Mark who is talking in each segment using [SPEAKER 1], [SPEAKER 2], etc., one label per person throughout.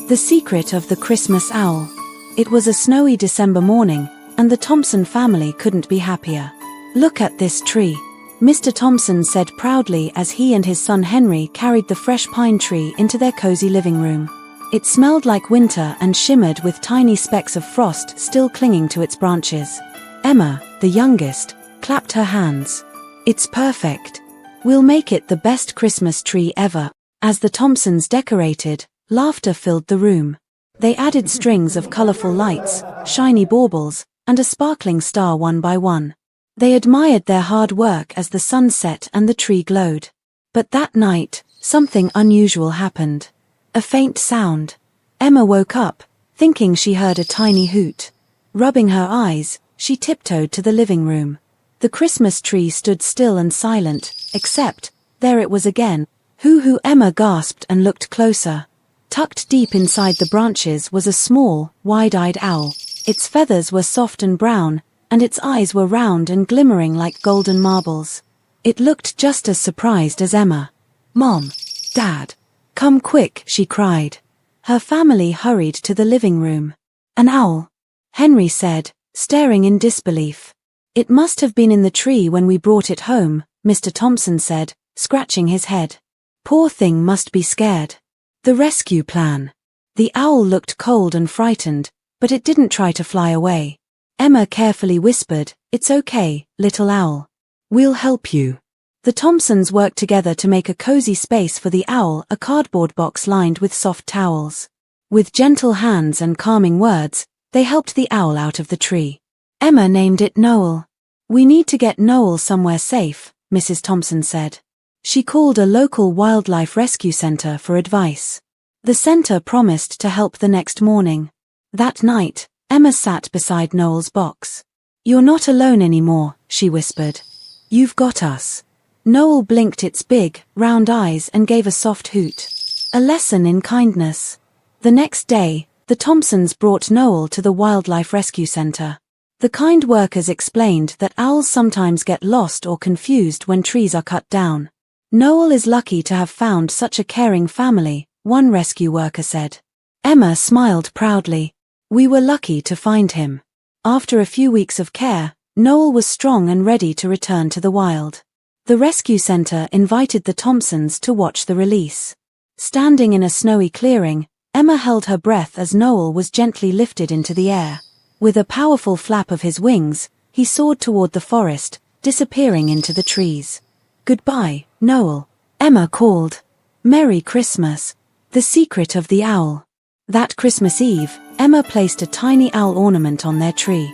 [SPEAKER 1] The Secret of the Christmas Owl. It was a snowy December morning, and the Thompson family couldn't be happier. "Look at this tree," Mr. Thompson said proudly as he and his son Henry carried the fresh pine tree into their cozy living room. It smelled like winter and shimmered with tiny specks of frost still clinging to its branches. Emma, the youngest, clapped her hands. "It's perfect. We'll make it the best Christmas tree ever." As the Thompsons decorated, laughter filled the room. They added strings of colorful lights, shiny baubles, and a sparkling star one by one. They admired their hard work as the sun set and the tree glowed. But that night, something unusual happened. A faint sound. Emma woke up, thinking she heard a tiny hoot. Rubbing her eyes, she tiptoed to the living room. The Christmas tree stood still and silent, except, there it was again. Hoo-hoo! Emma gasped and looked closer. Tucked deep inside the branches was a small, wide-eyed owl. Its feathers were soft and brown, and its eyes were round and glimmering like golden marbles. It looked just as surprised as Emma. "Mom! Dad! Come quick!" she cried. Her family hurried to the living room. "An owl," Henry said, staring in disbelief. "It must have been in the tree when we brought it home," Mr. Thompson said, scratching his head. "Poor thing must be scared." The rescue plan. The owl looked cold and frightened, but it didn't try to fly away. Emma carefully whispered, "It's okay, little owl. We'll help you." The Thompsons worked together to make a cozy space for the owl, a cardboard box lined with soft towels. With gentle hands and calming words, they helped the owl out of the tree. Emma named it Noel. "We need to get Noel somewhere safe," Mrs. Thompson said. She called a local wildlife rescue center for advice. The center promised to help the next morning. That night, Emma sat beside Noel's box. "You're not alone anymore," she whispered. "You've got us." Noel blinked its big, round eyes and gave a soft hoot. A lesson in kindness. The next day, the Thompsons brought Noel to the Wildlife Rescue Center. The kind workers explained that owls sometimes get lost or confused when trees are cut down. "Noel is lucky to have found such a caring family," one rescue worker said. Emma smiled proudly. "We were lucky to find him." After a few weeks of care, Noel was strong and ready to return to the wild. The rescue center invited the Thompsons to watch the release. Standing in a snowy clearing, Emma held her breath as Noel was gently lifted into the air. With a powerful flap of his wings, he soared toward the forest, disappearing into the trees. "Goodbye, Noel," Emma called. "Merry Christmas." The Secret of the Owl. That Christmas Eve, Emma placed a tiny owl ornament on their tree.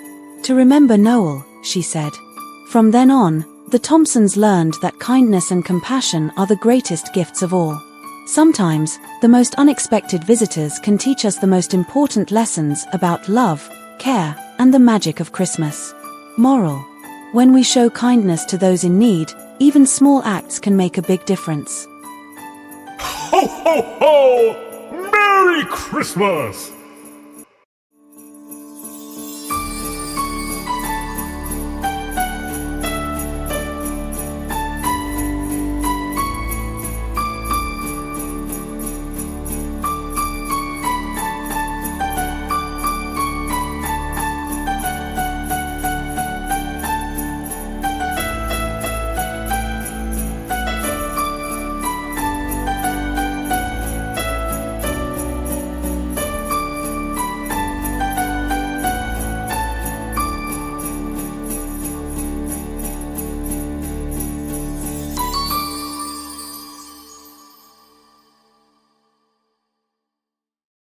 [SPEAKER 1] "To remember Noel," she said. From then on, the Thompsons learned that kindness and compassion are the greatest gifts of all. Sometimes, the most unexpected visitors can teach us the most important lessons about love, care, and the magic of Christmas. Moral: when we show kindness to those in need, even small acts can make a big difference.
[SPEAKER 2] Ho, ho, ho! Merry Christmas!